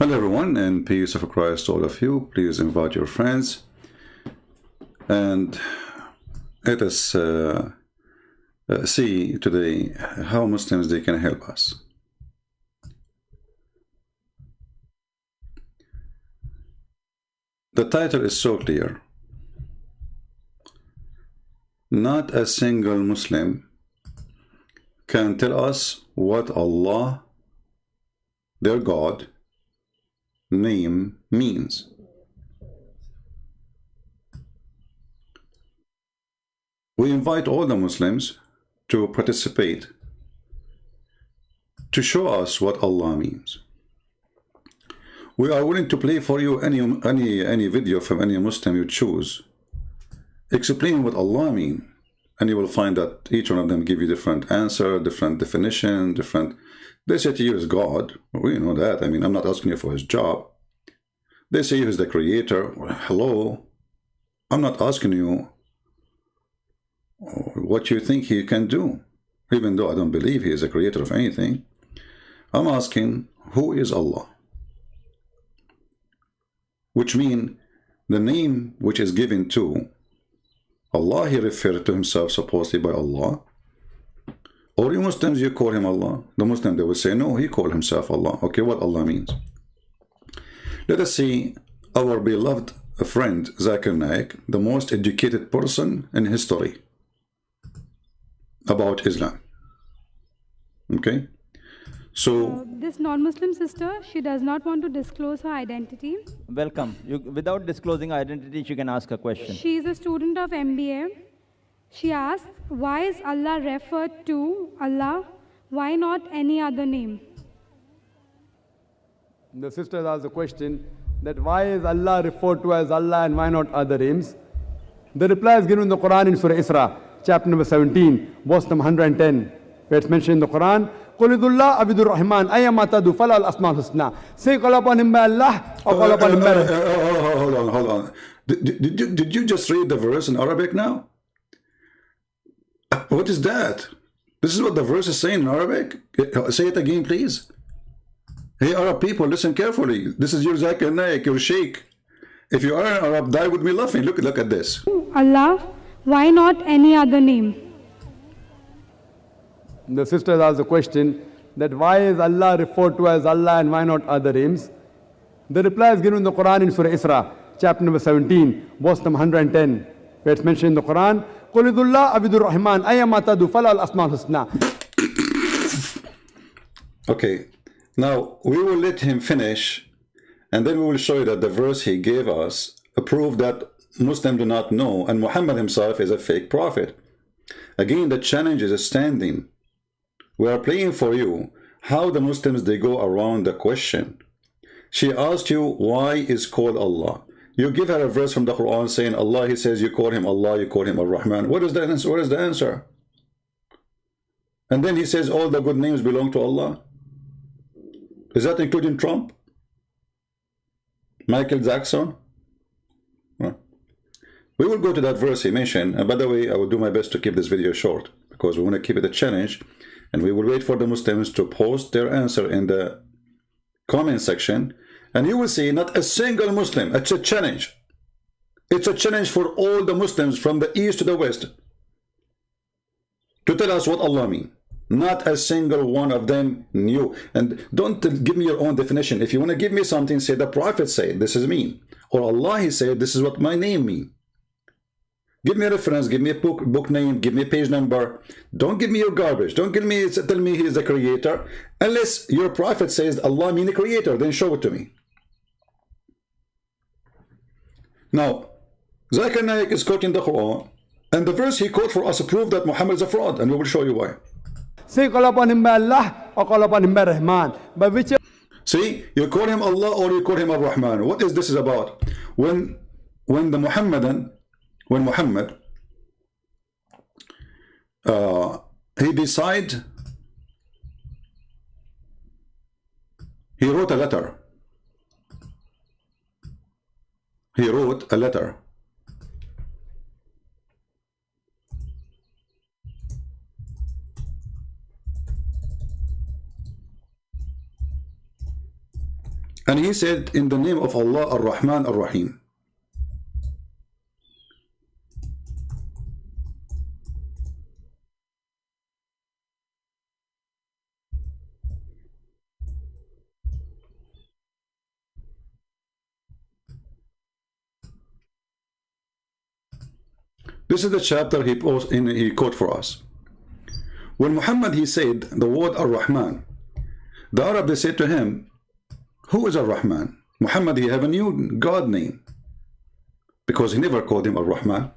Hello everyone, and peace of Christ to all of you. Please invite your friends and let us see today how Muslims they can help us. The title is so clear. Not a single Muslim can tell us what Allah, their God, name means. We invite all the Muslims to participate to show us what Allah means. We are willing to play for you any video from any Muslim you choose explaining what Allah means, and you will find that each one of them give you different answer, different definition, different. They say to you is God. We know that. I mean, I'm not asking you for his job. They say he is the creator. Well, hello. I'm not asking you what you think he can do, even though I don't believe he is a creator of anything. I'm asking, who is Allah? Which means the name which is given to Allah, he referred to himself supposedly by Allah. Or you Muslims, you call him Allah. The Muslim, they will say, no, he called himself Allah. Okay, what Allah means. Let us see our beloved friend, Zakir Naik, the most educated person in history about Islam. Okay? So, this non-Muslim sister, she does not want to disclose her identity. Welcome. Without disclosing identity, she can ask a question. She is a student of MBA. She asks, why is Allah referred to Allah? Why not any other name? The sister asked the question that why is Allah referred to as Allah and why not other names? The reply is given in the Quran in Surah Isra, chapter number 17, verse number 110, where it's mentioned in the Quran, Qulidullah Abidur Rahman, Ayyama Tadu Fala al Asmaul Husna. Say, call upon him by Allah or call upon him by hold on. Did you just read the verse in Arabic now? What is that? This is what the verse is saying in Arabic. Say it again, please. Hey, Arab people, listen carefully. This is your Zakir Naik, your sheikh. If you are an Arab, die with me laughing. Look at this. Allah, why not any other name? The sister asked the question that why is Allah referred to as Allah and why not other names? The reply is given in the Quran in Surah Isra, chapter number 17, verse number 110, where it's mentioned in the Quran, Qulidullah Abidur Rahman, Ayyama Tadu Fala al Asmaul Husna. Okay, now we will let him finish, and then we will show you that the verse he gave us proved that Muslims do not know, and Muhammad himself is a fake prophet. Again, the challenge is standing. We are playing for you how the Muslims they go around the question. She asked you why is called Allah. You give her a verse from the Quran saying Allah, he says you call him Allah, you call him Ar-Rahman. What is the answer? What is the answer? And then he says all the good names belong to Allah. Is that including Trump? Michael Jackson? We will go to that verse he mentioned. And by the way, I will do my best to keep this video short because we want to keep it a challenge. And we will wait for the Muslims to post their answer in the comment section. And you will see not a single Muslim. It's a challenge. It's a challenge for all the Muslims from the east to the west to tell us what Allah means. Not a single one of them knew. And don't give me your own definition. If you want to give me something, say the Prophet said this is mean. Or Allah, he said this is what my name means. Give me a reference, give me a book name, give me a page number. Don't give me your garbage. Don't tell me he is the creator. Unless your prophet says Allah means the creator, then show it to me. Now, Zakir Naik is quoting the Quran, and the verse he quoted for us proved that Muhammad is a fraud, and we will show you why. Say call upon him by Allah or call upon him by Rahman. By whichever. See, you call him Allah or you call him Ar-Rahman. What is this about? When Muhammad he decided, he wrote a letter. He wrote a letter. And he said, in the name of Allah, Ar-Rahman, Ar-Rahim. This is the chapter he quote for us. When Muhammad, he said the word Ar-Rahman, the Arab, they said to him, who is Ar-Rahman? Muhammad, he have a new God name, because he never called him Ar-Rahman.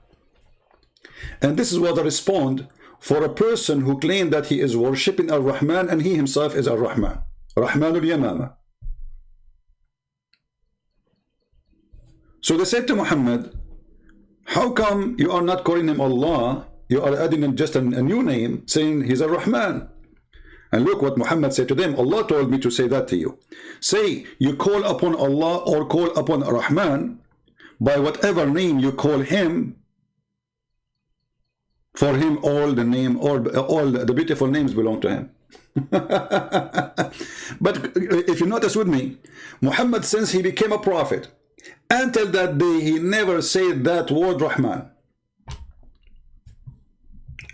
And this is what they respond for a person who claimed that he is worshipping Ar-Rahman and he himself is Ar-Rahman, Rahmanul Yamama. So they said to Muhammad, how come you are not calling him Allah? You are adding him just a new name, saying he's Ar-Rahman. And look what Muhammad said to them. Allah told me to say that to you. Say, you call upon Allah or call upon Ar-Rahman by whatever name you call him. For him, all the name, all the beautiful names belong to him. But if you notice with me, Muhammad, since he became a prophet, until that day, he never said that word Rahman.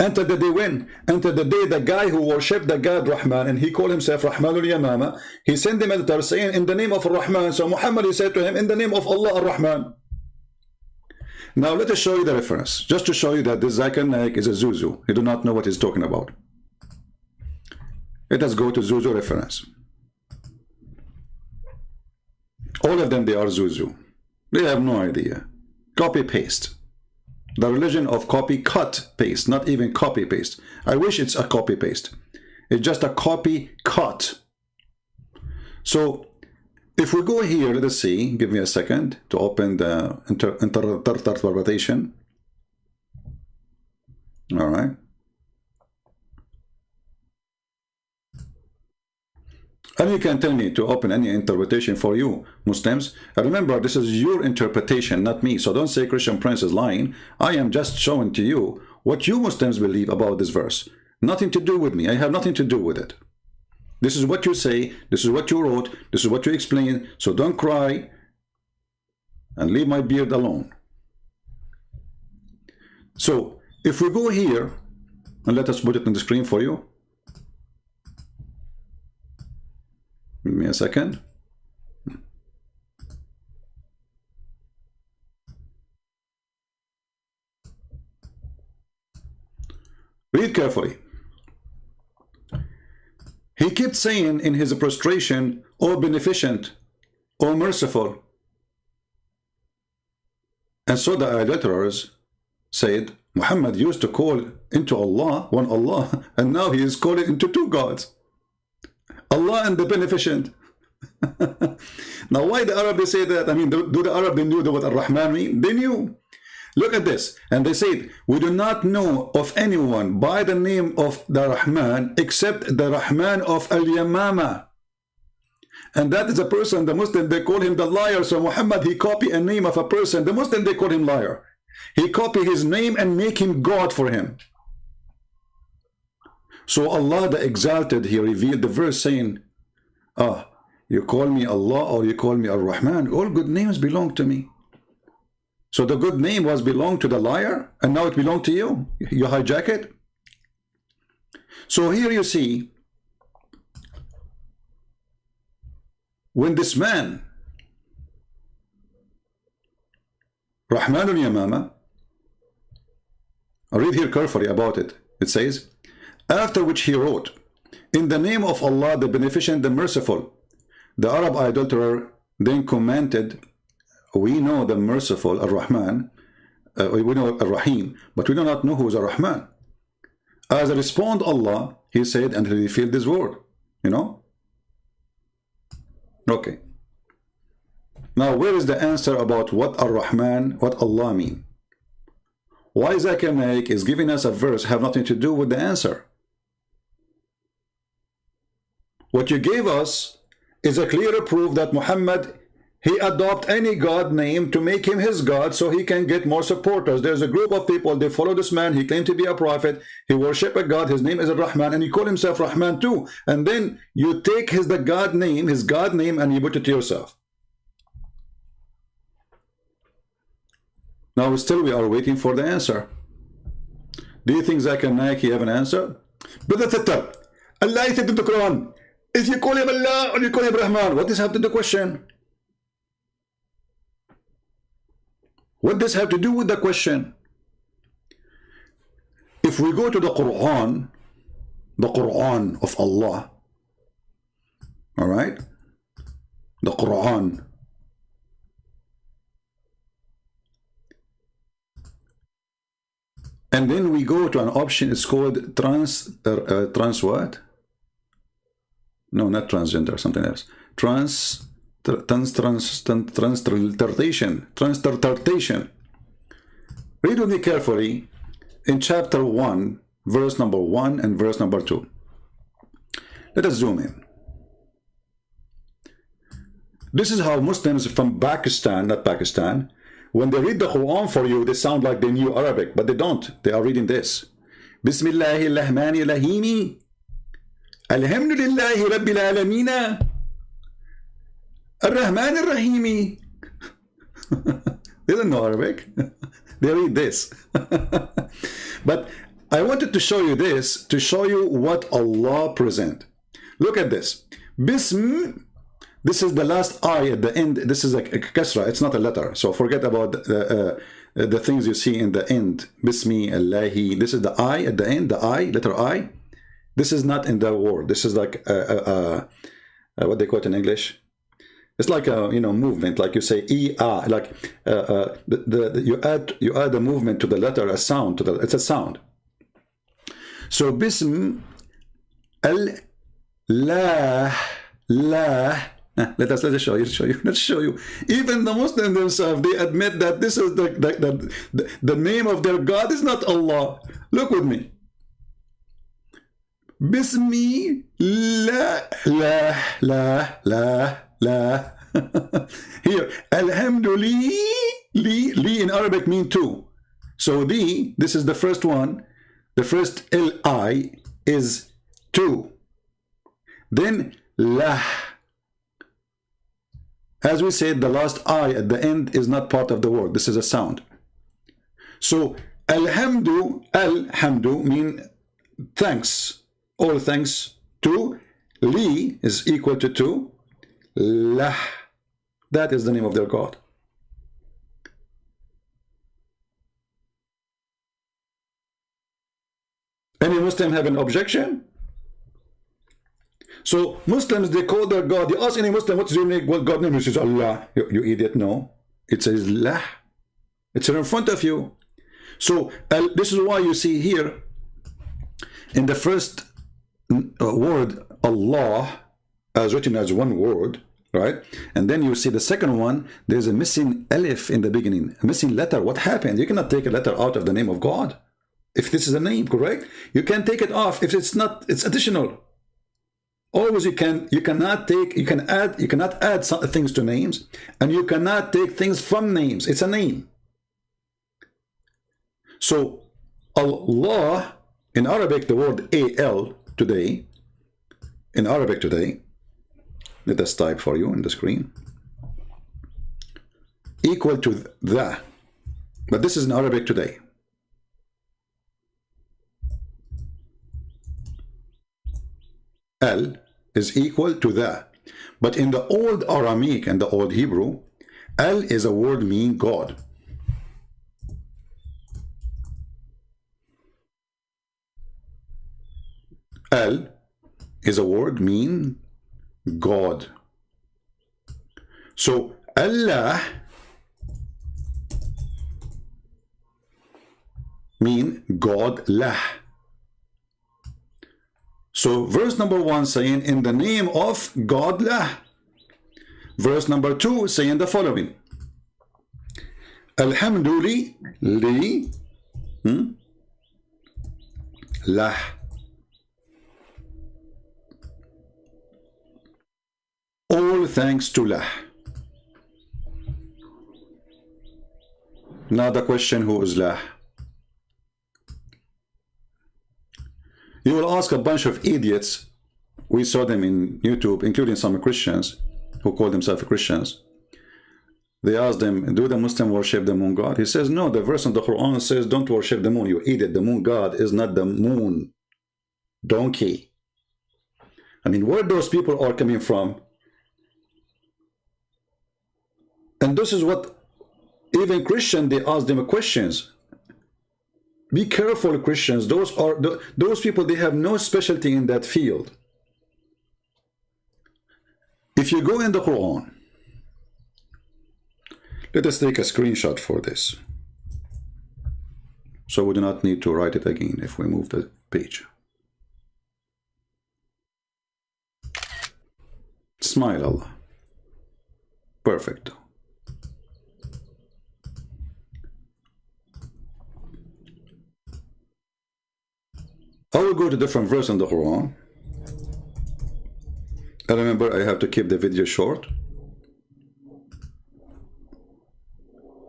Until the day when? Until the day the guy who worshipped the God Rahman, and he called himself Rahmanul Yamama, he sent him a letter saying, in the name of Rahman. So Muhammad, he said to him, in the name of Allah Ar-Rahman. Now let us show you the reference, just to show you that this Zakir Naik is a Zuzu. He do not know what he's talking about. Let us go to Zuzu reference. All of them, they are Zuzu. They have no idea. Copy-paste. The religion of copy-cut-paste, not even copy-paste. I wish it's a copy-paste. It's just a copy-cut. So, if we go here, let us see, give me a second to open the interpretation. All right. And you can tell me to open any interpretation for you, Muslims. Remember, this is your interpretation, not me. So don't say Christian Prince is lying. I am just showing to you what you Muslims believe about this verse. Nothing to do with me. I have nothing to do with it. This is what you say. This is what you wrote. This is what you explain. So don't cry and leave my beard alone. So if we go here, and let us put it on the screen for you. Give me a second. Read carefully. He kept saying in his prostration, O beneficent, O merciful. And so the idolaters said, Muhammad used to call into Allah, one Allah, and now he is calling into two gods. Allah and the beneficent. Now why the Arab they say that? I mean, do the Arab they knew what Ar-Rahman mean? They knew. Look at this. And they said, we do not know of anyone by the name of the Rahman except the Rahman of Al-Yamama. And that is a person, the Muslim, they call him the liar. So Muhammad, he copied a name of a person. The Muslim, they call him liar. He copied his name and make him God for him. So Allah the Exalted, he revealed the verse saying, you call me Allah or you call me Ar-Rahman, all good names belong to me. So the good name was belonged to the liar, and now it belongs to you. You hijack it. So here you see, when this man, Rahman al-Yamama, I read here carefully about it. It says, after which he wrote, in the name of Allah, the Beneficent, the Merciful. The Arab idolater then commented, we know the Merciful, Ar-Rahman, we know Ar-Rahim, but we do not know who is Ar-Rahman. As a respond Allah, he said, and he revealed this word, you know? Okay. Now, where is the answer about what Ar-Rahman, what Allah mean? Why Zakir Naik is giving us a verse have nothing to do with the answer? What you gave us is a clear proof that Muhammad, he adopt any God name to make him his God so he can get more supporters. There's a group of people, they follow this man, he claimed to be a prophet, he worship a God, his name is Ar-Rahman, and he call himself Rahman too. And then you take his God name, and you put it to yourself. Now still we are waiting for the answer. Do you think Zakir Naik have an answer? Brother Tata, Allah said in the Quran, if you call him Allah or you call him Rahman, what does have to do with the question? What does have to do with the question? If we go to the Quran of Allah, all right, the Quran, and then we go to an option, it's called trans what? No, not transgender, something else. Transliteration. Read with me carefully in chapter 1, verse number 1 and verse number 2. Let us zoom in. This is how Muslims from Pakistan, not Pakistan, when they read the Quran for you, they sound like they knew Arabic, but they don't. They are reading this. Bismillahirrahmanirrahim. Alhamdulillahi Rabbil Alameen. Ar-Rahman Ar-Rahimi. They don't know Arabic. They read this. But I wanted to show you this, to show you what Allah present. Look at this. Bism, this is the last I at the end. This is a kasra, it's not a letter. So forget about the things you see in the end. Bismi, Allahi. This is the I at the end, the I, letter I. This is not in the word. This is like what they call it in English. It's like a movement, like you say like you add a movement to the letter, a sound to the. It's a sound. So bism al la. Let's show you. Let's show you. Even the Muslims themselves, they admit that this is the name of their God is not Allah. Look with me. Bismi la. Here, alhamdulillah, li in Arabic mean two. So this is the first one. The first li is two. Then lah. As we said, the last I at the end is not part of the word. This is a sound. So alhamdu mean thanks. All thanks to. Li is equal to two. Lah. That is the name of their God. Any Muslim have an objection? So Muslims, they call their God. You ask any Muslim, what's your name? What God name? He says Allah. You idiot, no. It says Lah. It's in front of you. So this is why you see here in the first word Allah as written as one word, right? And then you see the second one, there's a missing alif in the beginning, a missing letter. What happened? You cannot take a letter out of the name of God. If this is a name, correct? You can take it off if it's not, it's additional. Always you cannot add some things to names, and you cannot take things from names. It's a name. So Allah, in Arabic, the word al today, in Arabic today, let us type for you in the screen, equal to the, but this is in Arabic today. Al is equal to the, but in the old Aramaic and the old Hebrew, Al is a word meaning God. Al is a word mean God. So Allah mean God lah. So verse number 1 saying in the name of God lah. Verse number 2 saying the following. Alhamdulillah li lah. All thanks to lah. Now the question, who is Lah? You will ask a bunch of idiots. We saw them in YouTube, including some Christians who call themselves Christians. They asked them, do the Muslim worship the moon god? He says, no, the verse in the Quran says, don't worship the moon. You idiot. The moon god is not the moon. Donkey. I mean, where those people are coming from? And this is what even Christians, they ask them questions. Be careful, Christians. Those people, they have no specialty in that field. If you go in the Quran, let us take a screenshot for this, so we do not need to write it again if we move the page. Smile, Allah. Perfect. I will go to different verse in the Quran. And remember, I have to keep the video short.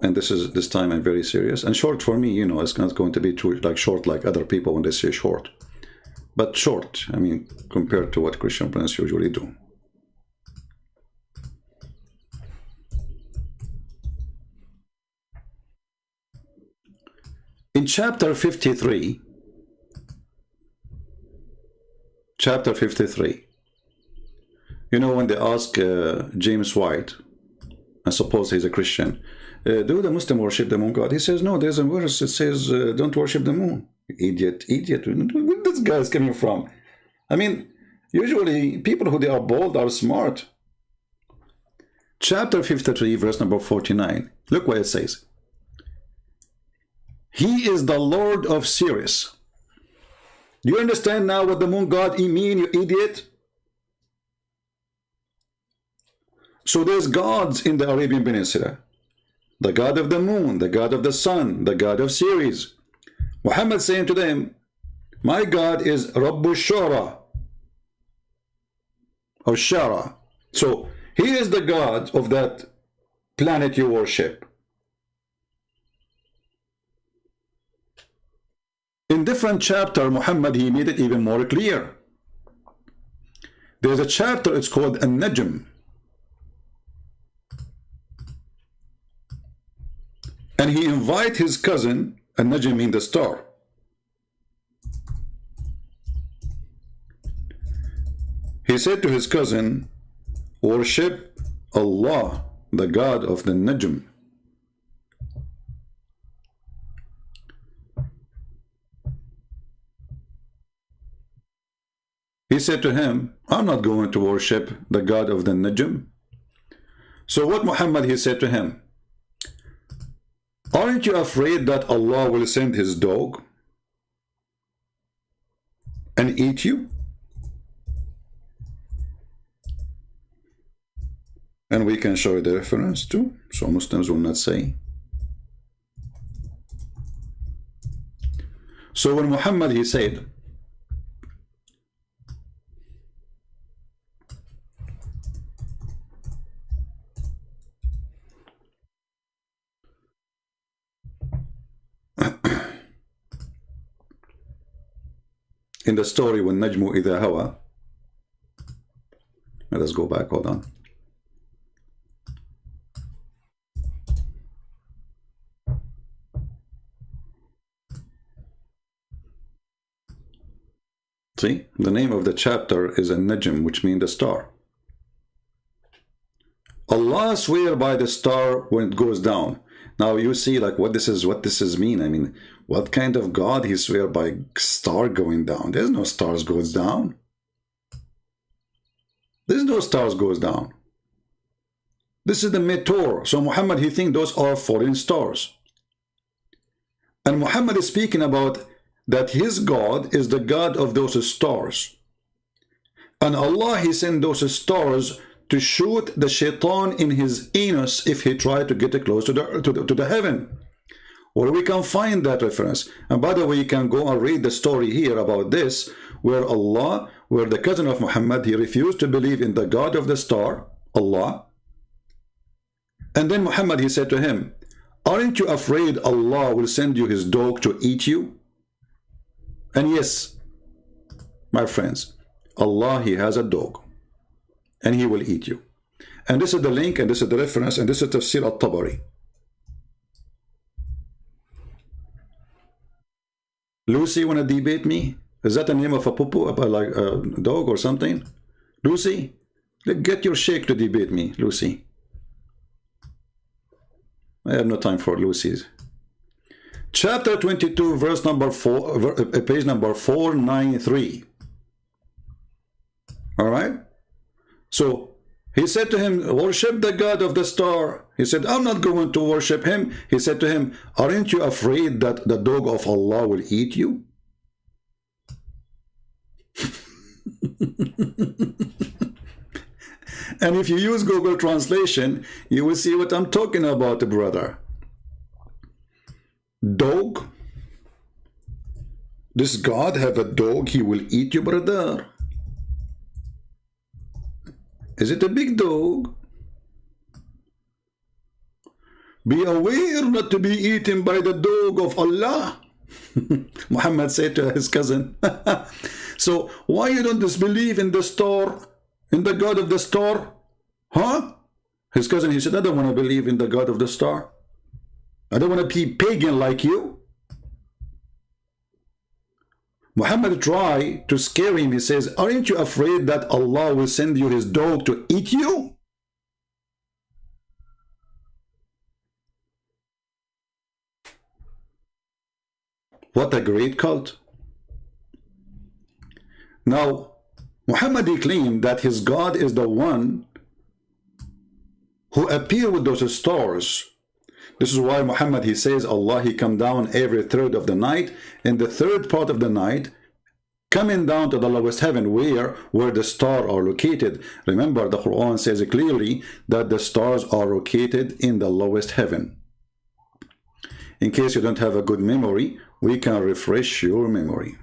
And this time I'm very serious. And short for me, you know, it's not going to be too like short like other people when they say short. But short, I mean, compared to what Christian friends usually do. In chapter 53, you know, when they ask James White, I suppose he's a Christian, do the Muslim worship the moon god? He says, no, there's a verse that says, don't worship the moon. Idiot. Where this guy is coming from? I mean, usually people who they are bold are smart. Chapter 53, verse number 49. Look what it says. He is the Lord of Sirius. Do you understand now what the moon god mean, you idiot? So there's gods in the Arabian Peninsula. The god of the moon, the god of the sun, the god of Sirius. Muhammad saying to them, my God is Rabbu Shara, or Shara. So he is the god of that planet you worship. In different chapter, Muhammad, he made it even more clear. There's a chapter, it's called An-Najm. And he invite his cousin, An-Najm means the star. He said to his cousin, worship Allah, the God of the Najm. He said to him, I'm not going to worship the God of the Najm. So what Muhammad, he said to him, aren't you afraid that Allah will send his dog and eat you? And we can show the reference too, so Muslims will not say. So when Muhammad, he said, in the story when Najmu Idha Hawa, let us go back, hold on. See, the name of the chapter is An-Najm, which means the star. Allah swear by the star when it goes down. Now you see like what this is mean. I mean, what kind of God he swear by star going down? There's no stars goes down. There's no stars goes down. This is the meteor. So Muhammad, he think those are foreign stars. And Muhammad is speaking about that his God is the God of those stars. And Allah, he sent those stars to shoot the shaitan in his anus if he tried to get close to the heaven. Or we can find that reference. And by the way, you can go and read the story here about this, where the cousin of Muhammad, he refused to believe in the God of the star, Allah. And then Muhammad, he said to him, Aren't you afraid Allah will send you his dog to eat you? And yes, my friends, Allah, he has a dog and he will eat you. And this is the link, and this is the reference, and this is Tafsir al-Tabari. Lucy wanna debate me? Is that the name of a poo-poo, like a dog or something? Lucy, get your sheikh to debate me, Lucy. I have no time for Lucy's. Chapter 22, verse number 4, page number 493. All right? So, he said to him, worship the God of the star. He said, I'm not going to worship him. He said to him, aren't you afraid that the dog of Allah will eat you? And if you use Google Translation, you will see what I'm talking about, brother. Dog? Does God have a dog? He will eat you, brother. Is it a big dog? Be aware not to be eaten by the dog of Allah. Muhammad said to his cousin. So why you don't disbelieve in the star, in the God of the star? Huh? His cousin, he said, I don't want to believe in the God of the star. I don't want to be pagan like you. Muhammad tried to scare him. He says, aren't you afraid that Allah will send you his dog to eat you? What a great cult. Now, Muhammad claimed that his God is the one who appeared with those stars. This is why Muhammad, he says, Allah, he come down every third of the night. In the third part of the night, coming down to the lowest heaven, where the stars are located. Remember, the Quran says clearly that the stars are located in the lowest heaven. In case you don't have a good memory, we can refresh your memory.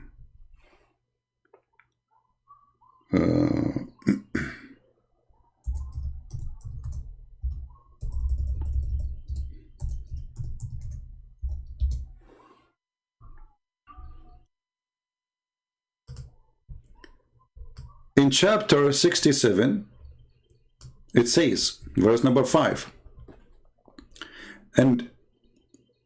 In chapter 67, it says, verse number 5, and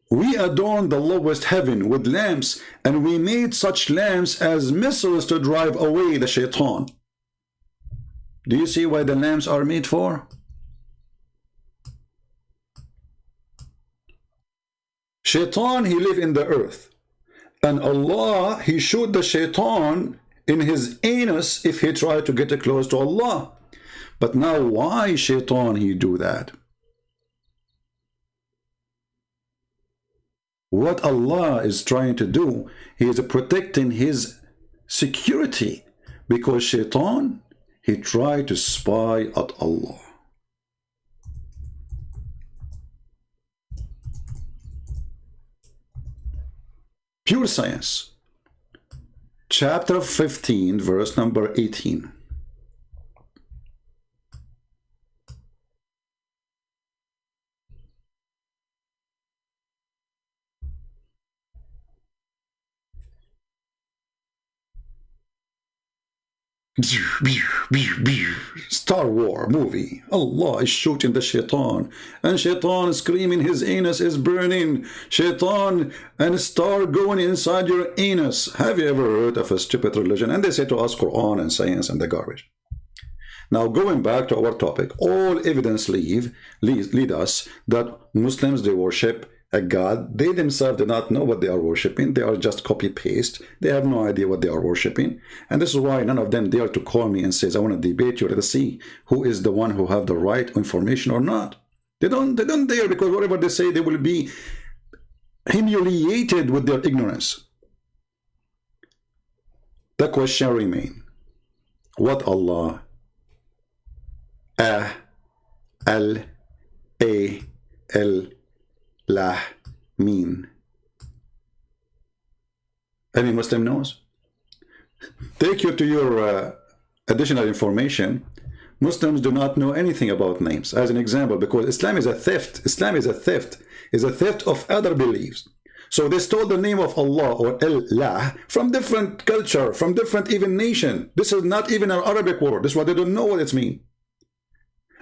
we adorned the lowest heaven with lamps, and we made such lamps as missiles to drive away the shaitan. Do you see why the lamps are made for? Shaitan, he live in the earth, and Allah, he shoot the shaitan in his anus if he tried to get close to Allah. But now why shaitan he do that? What Allah is trying to do, he is protecting his security, because shaitan, he tried to spy at Allah. Pure Science, chapter 15, verse number 18. Star Wars movie. Allah is shooting the shaitan, and shaitan screaming his anus is burning. Shaitan and star going inside your anus. Have you ever heard of a stupid religion? And they say to us Quran and science and the garbage. Now going back to our topic, all evidence lead us that Muslims, they worship a God. They themselves do not know what they are worshipping. They are just copy-paste. They have no idea what they are worshipping. And this is why none of them dare to call me and says, I want to debate you. Let us see who is the one who have the right information or not. They don't dare, because whatever they say, they will be humiliated with their ignorance. The question remains, what Allah, Al, Lah mean? Any Muslim knows? Take you to your additional information. Muslims do not know anything about names. As an example, because Islam is a theft. Islam is a theft. Is a theft of other beliefs. So they stole the name of Allah or Allah from different culture, from different even nation. This is not even an Arabic word. This is what they don't know what it means.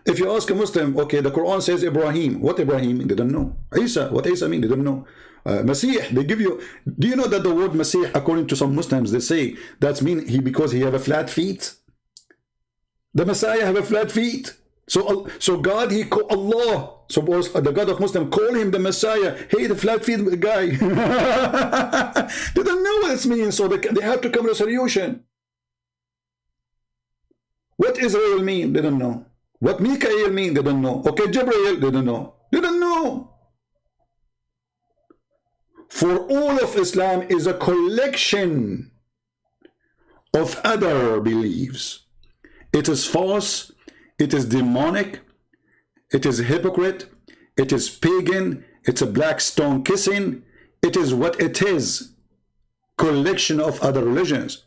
If you ask a Muslim, okay, the Quran says Ibrahim. What Ibrahim? They don't know. Isa, what Isa mean? They don't know. Masih, they give you. Do you know that the word Masih, according to some Muslims, they say that's mean because he have a flat feet. The Messiah have a flat feet. So God, he call Allah. Suppose the God of Muslim call him the Messiah. Hey, the flat feet guy. They don't know what it means, so they have to come to a solution. What Israel mean? They don't know. What Mikael mean? They don't know. Okay, Jibreel, they don't know. They don't know. For all of Islam is a collection of other beliefs. It is false, it is demonic, it is hypocrite, it is pagan, it's a black stone kissing, it is what it is. Collection of other religions.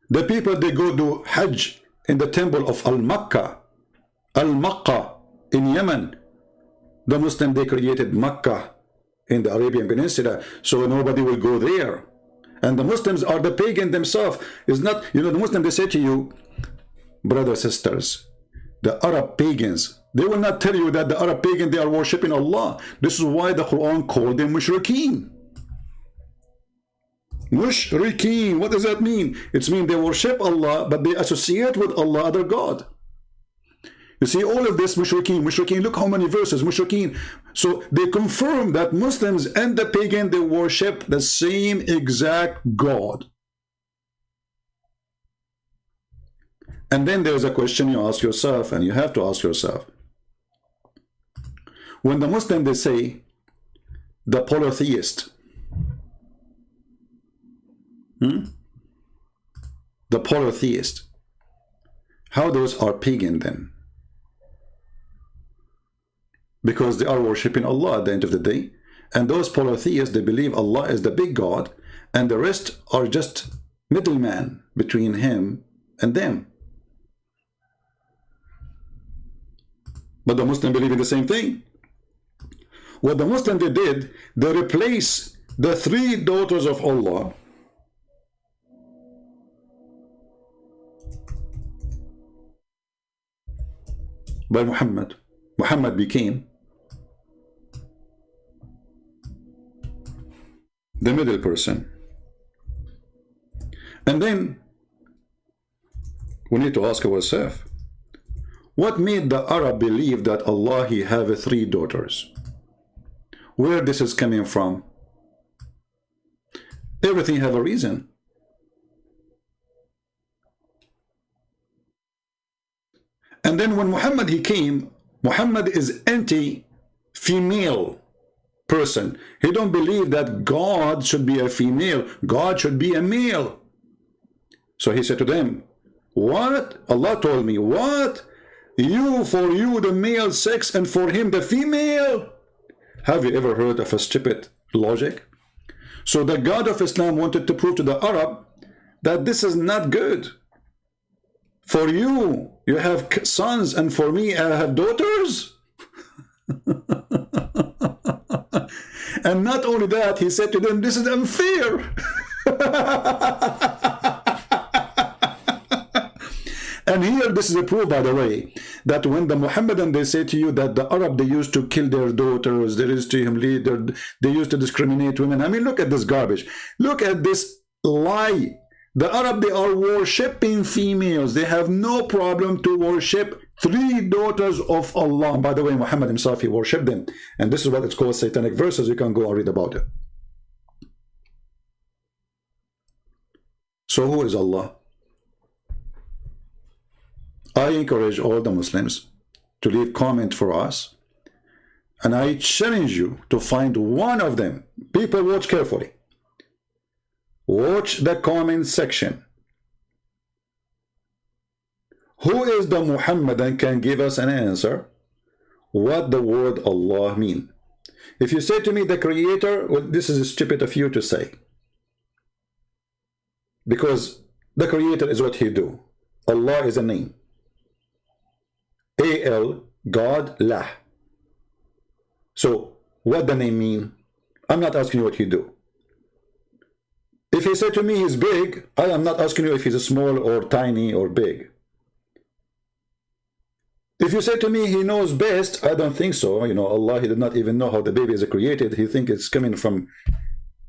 The people, they go to Hajj in the temple of Al-Makkah in Yemen. The Muslim, they created Makkah in the Arabian Peninsula, so nobody will go there. And the Muslims are the pagan themselves. It's not, you know, the Muslim, they say to you, brothers, sisters, the Arab pagans, they will not tell you that the Arab pagan, they are worshipping Allah. This is why the Quran called them mushrikeen. Mushrikeen, what does that mean? It means they worship Allah, but they associate with Allah other God. You see, all of this mushrikeen, look how many verses, mushrikeen. So they confirm that Muslims and the pagan, they worship the same exact God. And then there's a question you ask yourself, and you have to ask yourself. When the Muslim, they say, the polytheist, the polytheist, how those are pagan then? Because they are worshipping Allah at the end of the day. And those polytheists, they believe Allah is the big God, and the rest are just middlemen between him and them. But the Muslim believe in the same thing. What the Muslim they did, they replace the three daughters of Allah by Muhammad. Muhammad became the middle person. And then we need to ask ourselves, what made the Arab believe that Allah, he have three daughters? Where this is coming from? Everything have a reason. And then when Muhammad he came, Muhammad is anti-female person. He don't believe that God should be a female. God should be a male. So he said to them, what? Allah told me, what? For you the male sex and for him the female? Have you ever heard of a stupid logic? So the God of Islam wanted to prove to the Arab that this is not good. For you, you have sons, and for me, I have daughters. And not only that, he said to them, this is unfair. And here, this is a proof, by the way, that when the Muhammadan, they say to you that the Arab, they used to kill their daughters, they used to they used to discriminate women. I mean, look at this garbage. Look at this lie. The Arab, they are worshipping females. They have no problem to worship three daughters of Allah. By the way, Muhammad himself, he worshipped them. And this is what it's called satanic verses. You can go and read about it. So who is Allah? I encourage all the Muslims to leave comment for us. And I challenge you to find one of them. People, watch carefully. Watch the comment section. Who is the Muhammadan can give us an answer what the word Allah mean? If you say to me the creator, well, this is stupid of you to say. Because The creator is what he do. Allah is a name. A-L, God, lah. So, what the name mean? I'm not asking you what he do. If he said to me he's big, I am not asking you if he's small or tiny or big. If you say to me he knows best, I don't think so. You know, Allah, he did not even know how the baby is created. He think it's coming from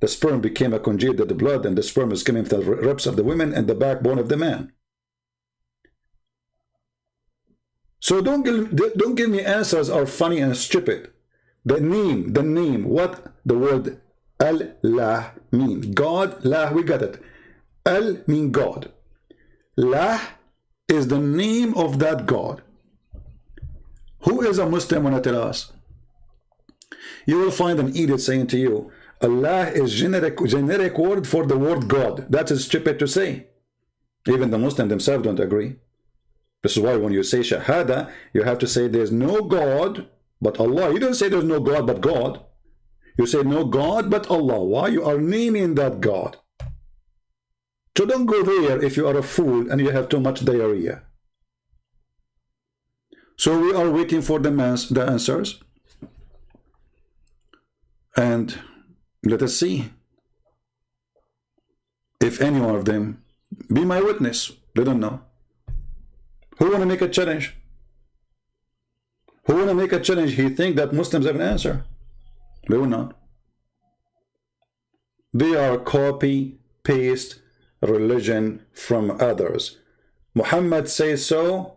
the sperm became a congealed of the blood, and the sperm is coming from the ribs of the women and the backbone of the man. So don't give me answers are funny and stupid. The name, what the word Allah mean? God, lah, we got it. Al mean God. Lah is the name of that God. Who is a Muslim when I tell us? You will find an idiot saying to you, Allah is generic word for the word God. That is stupid to say. Even the Muslims themselves don't agree. This is why when you say Shahada, you have to say there's no God but Allah. You don't say there's no God but God. You say no God but Allah. Why? You are naming that God. So don't go there if you are a fool and you have too much diarrhea. So we are waiting for the answers. And let us see if any one of them be my witness. They don't know. Who want to make a challenge? Who want to make a challenge? He think that Muslims have an answer. They will not. They are copy, paste religion from others. Muhammad says so.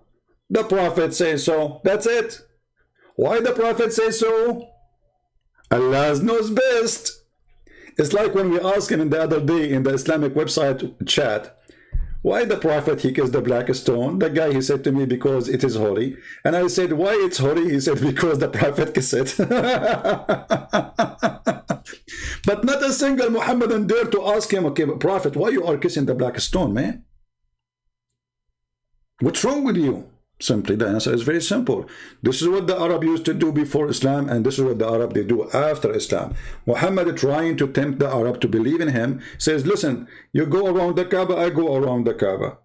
The Prophet says so. That's it. Why the Prophet says so? Allah knows best. It's like when we asked him the other day in the Islamic website chat, why the Prophet he kissed the black stone? The guy, he said to me, because it is holy. And I said, why it's holy? He said, because the Prophet kissed it. But not a single Muhammadan dare to ask him, okay, but Prophet, why you are kissing the black stone, man? What's wrong with you? Simply, the answer is very simple. This is what the Arab used to do before Islam, and this is what the Arab they do after Islam. Muhammad trying to tempt the Arab to believe in him, says, listen, you go around the Kaaba, I go around the Kaaba.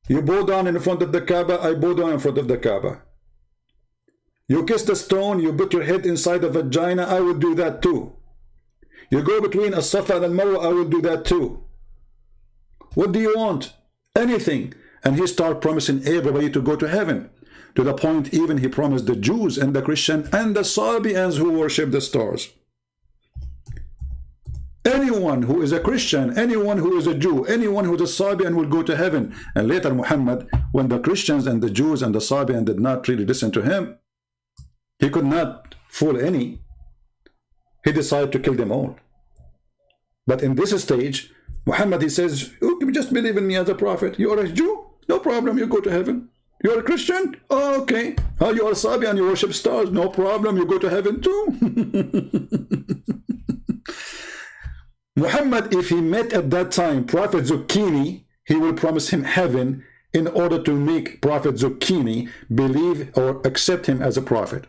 You bow down in front of the Kaaba, I bow down in front of the Kaaba. You kiss the stone, you put your head inside the vagina, I will do that too. You go between As-Safa and Al-Marwa, I will do that too. What do you want? Anything. And he started promising everybody to go to heaven. To the point even he promised the Jews and the Christians and the Sabians who worship the stars. Anyone who is a Christian, anyone who is a Jew, anyone who is a Sabian will go to heaven. And later Muhammad, when the Christians and the Jews and the Sabian did not really listen to him, he could not fool any. He decided to kill them all. But in this stage, Muhammad, he says, you just believe in me as a prophet. You are a Jew? No problem, you go to heaven. You are a Christian? Oh, okay. Oh, you are a Sabian, you worship stars? No problem, you go to heaven too. Muhammad, if he met at that time Prophet Zucchini, he will promise him heaven in order to make Prophet Zucchini believe or accept him as a prophet.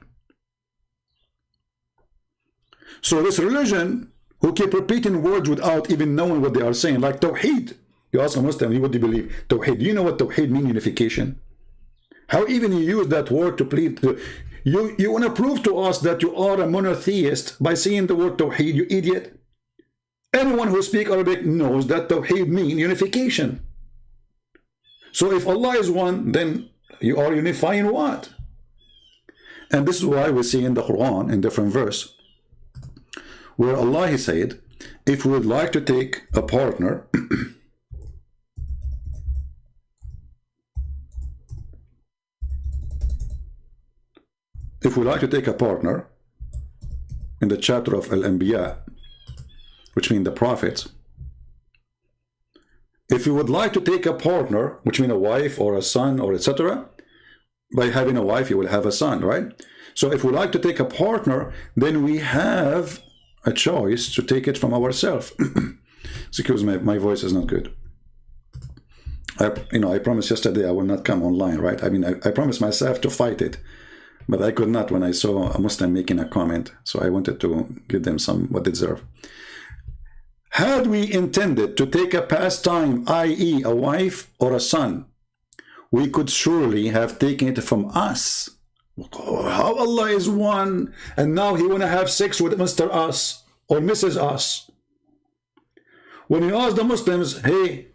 So this religion, who keep repeating words without even knowing what they are saying, like Tawheed. You ask a Muslim, what do you believe? Tawheed. Do you know what Tawheed means? Unification. How even you use that word to plead? You want to prove to us that you are a monotheist by saying the word Tawheed, you idiot. Anyone who speaks Arabic knows that Tawheed means unification. So if Allah is one, then you are unifying what? And this is why we see in the Quran, in different verse, where Allah, he said, if we would like to take a partner, if we like to take a partner, in the chapter of Al-Anbiya, which means the prophets, if you would like to take a partner, which means a wife or a son or etc., by having a wife you will have a son, right? So if we like to take a partner, then we have a choice to take it from ourselves. Excuse me, my voice is not good. I promised yesterday I will not come online, right? I mean, I promised myself to fight it, but I could not when I saw a Muslim making a comment. So I wanted to give them some what they deserve. Had we intended to take a pastime, i.e. a wife or a son, we could surely have taken it from us. How Allah is one, and now he want to have sex with Mr. Us or Mrs. Us. When you ask the Muslims, hey,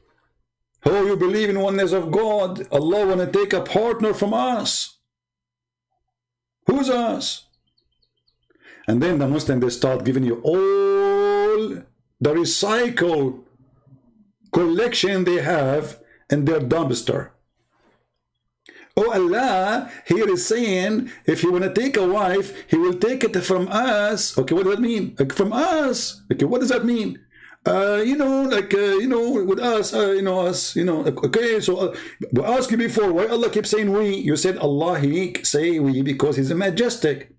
how you believe in oneness of God, Allah want to take a partner from us. Who's us? And then the Muslims, they start giving you all the recycle collection they have in their dumpster. Oh, Allah here is saying, if you want to take a wife, he will take it from us. Okay, what does that mean? Like, from us. Okay, what does that mean? You know, like, you know, with us, you know, us, you know, okay, so we asked you before, why Allah keeps saying we? You said Allah, he say we because he's a majestic.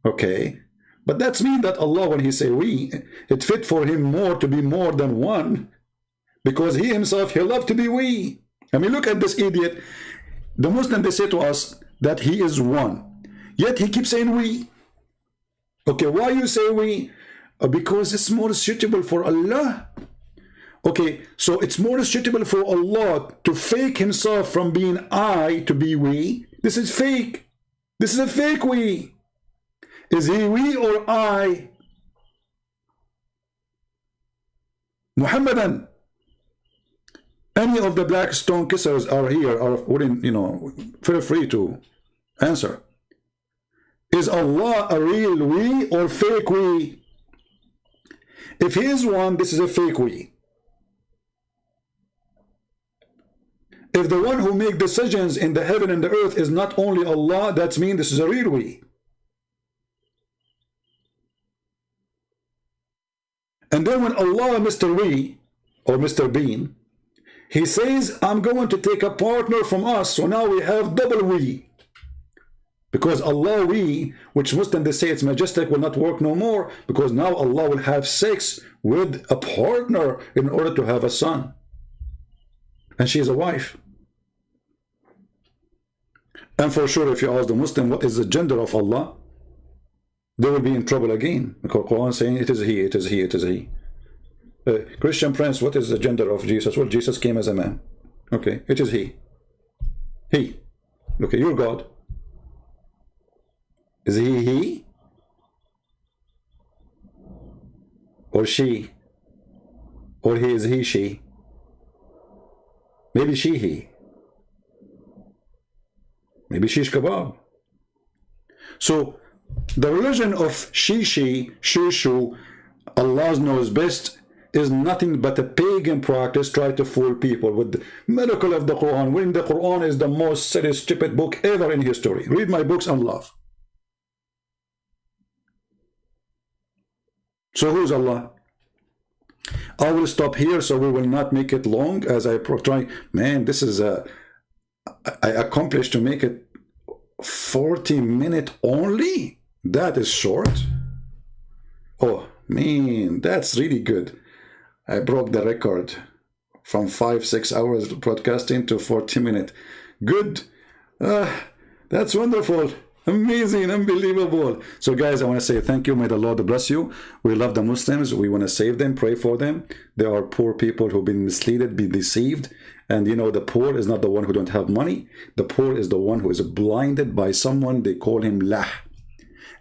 Okay, but that's mean that Allah, when he say we, it fit for him more to be more than one, because he himself, he loved to be we. I mean, look at this idiot. The Muslim, they say to us that he is one, yet he keeps saying we. Okay, why you say we? Because it's more suitable for Allah. Okay, so it's more suitable for Allah to fake himself from being I to be we. This is fake. This is a fake we. Is he we or I? Muhammadan. Any of the black stone kissers are here, are wouldn't, you know, feel free to answer. Is Allah a real we or fake we? If he is one, this is a fake we. If the one who makes decisions in the heaven and the earth is not only Allah, that means this is a real we. And then when Allah, Mr. We, or Mr. Bean, he says, I'm going to take a partner from us, so now we have double we. Because Allah we, which Muslims they say it's majestic, will not work no more, because now Allah will have sex with a partner in order to have a son. And she is a wife. And for sure, if you ask the Muslim what is the gender of Allah, they will be in trouble again. Because Quran saying it is he, it is he, it is he. Christian Prince, what is the gender of Jesus? Well, Jesus came as a man. Okay, it is he. He. Okay, you're God. Is he? Or she? Or he is he, she? Maybe she, he. Maybe shish kebab. So, the religion of she, shu, Allah knows best, is nothing but a pagan practice, try to fool people with the miracle of the Quran, when the Quran is the most silly, stupid book ever in history. Read my books on love. So who's Allah? I will stop here so we will not make it long as I try. Man, this is I accomplished to make it 40-minute only. That is short. Oh man, that's really good. I broke the record from 5-6 hours broadcasting to 40-minute. Good. That's wonderful. Amazing, unbelievable. So guys, I want to say thank you. May the Lord bless you. We love the Muslims. We want to save them, pray for them. There are poor people who've been misled, been deceived. And you know, the poor is not the one who don't have money. The poor is the one who is blinded by someone. They call him lah.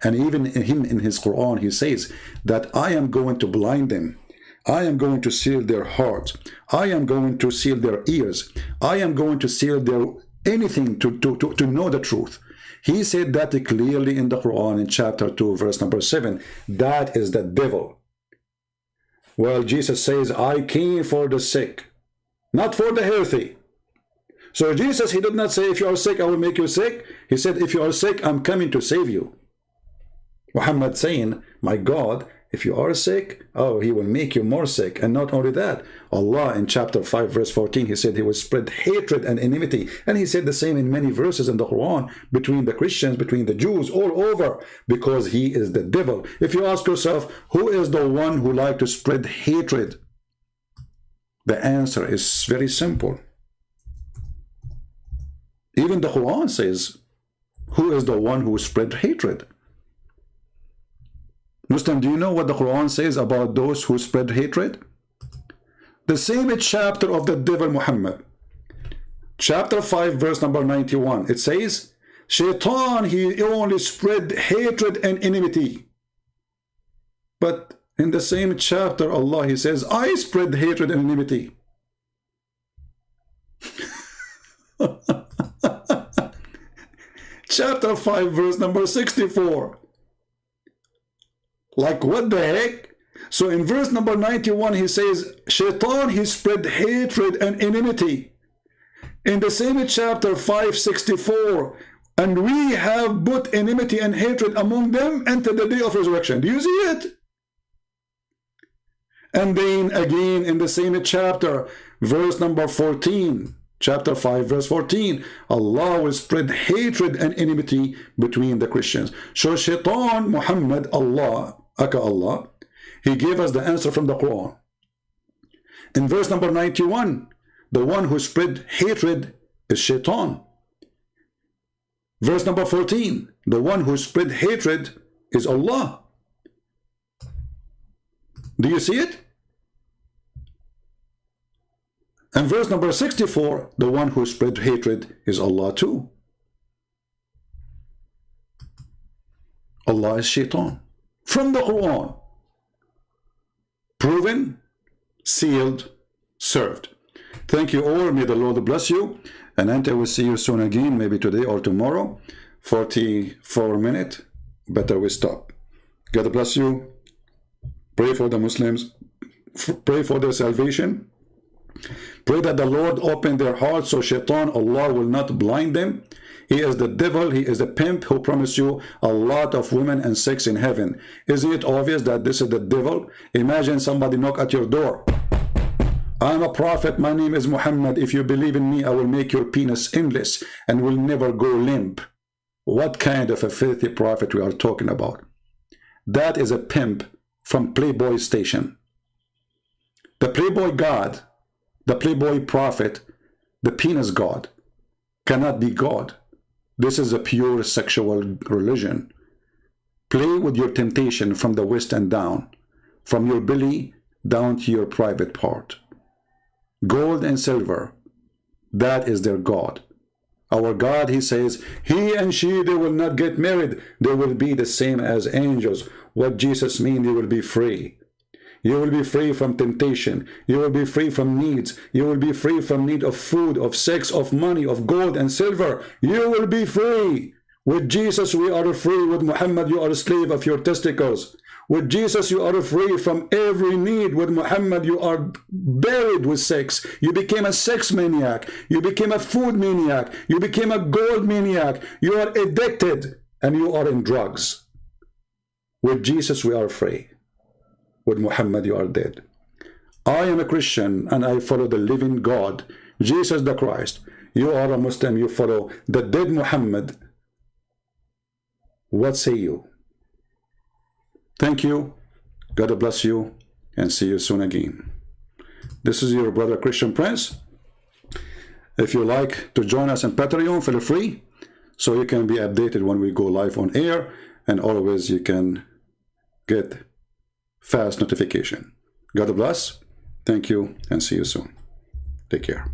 And even him in his Quran, he says that I am going to blind them. I am going to seal their heart. I am going to seal their ears. I am going to seal their anything to know the truth. He said that clearly in the Quran in chapter 2, verse number 7. That is the devil. Well, Jesus says, I came for the sick, not for the healthy. So Jesus, he did not say, if you are sick, I will make you sick. He said, if you are sick, I'm coming to save you. Muhammad saying, my God, if you are sick, oh, he will make you more sick. And not only that, Allah in chapter 5 verse 14, he said he will spread hatred and enmity. And he said the same in many verses in the Quran, between the Christians, between the Jews, all over, because he is the devil. If you ask yourself, who is the one who likes to spread hatred? The answer is very simple. Even the Quran says, who is the one who spread hatred? Muslim, do you know what the Quran says about those who spread hatred? The same chapter of the devil Muhammad, chapter 5, verse number 91. It says, Shaitan, he only spread hatred and enmity. But in the same chapter, Allah, he says, I spread hatred and enmity. Chapter 5, verse number 64. Like, what the heck? So in verse number 91, he says, Shaitan, he spread hatred and enmity. In the same chapter 564, and we have put enmity and hatred among them until the day of resurrection. Do you see it? And then again in the same chapter, verse number 14, chapter 5, verse 14, Allah will spread hatred and enmity between the Christians. So Shaitan, Muhammad, Allah, Allah, he gave us the answer from the Quran. In verse number 91, the one who spread hatred is Shaitan. Verse number 14, the one who spread hatred is Allah. Do you see it? And verse number 64, the one who spread hatred is Allah too. Allah is Shaitan. From the Quran. Proven, sealed, served. Thank you all. May the Lord bless you. And I will see you soon again, maybe today or tomorrow. 44 minutes. Better we stop. God bless you. Pray for the Muslims. Pray for their salvation. Pray that the Lord open their hearts so Shaitan, Allah, will not blind them. He is the devil, he is a pimp who promised you a lot of women and sex in heaven. Isn't it obvious that this is the devil? Imagine somebody knock at your door. I'm a prophet, my name is Muhammad. If you believe in me, I will make your penis endless and will never go limp. What kind of a filthy prophet we are talking about? That is a pimp from Playboy Station. The Playboy God, the Playboy prophet, the penis God cannot be God. This is a pure sexual religion. Play with your temptation from the waist and down, from your belly down to your private part. Gold and silver, that is their God. Our God, he says, he and she, they will not get married. They will be the same as angels. What Jesus means, they will be free. You will be free from temptation. You will be free from needs. You will be free from need of food, of sex, of money, of gold and silver. You will be free. With Jesus, we are free. With Muhammad, you are a slave of your testicles. With Jesus, you are free from every need. With Muhammad, you are buried with sex. You became a sex maniac. You became a food maniac. You became a gold maniac. You are addicted and you are in drugs. With Jesus, we are free. With Muhammad, you are dead. I am a Christian and I follow the living God, Jesus the Christ. You are a Muslim, you follow the dead Muhammad. What say you? Thank you. God bless you and see you soon again. This is your brother Christian Prince. If you like to join us on Patreon, feel free, so you can be updated when we go live on air, and always you can get fast notification. God bless. Thank you and see you soon. Take care.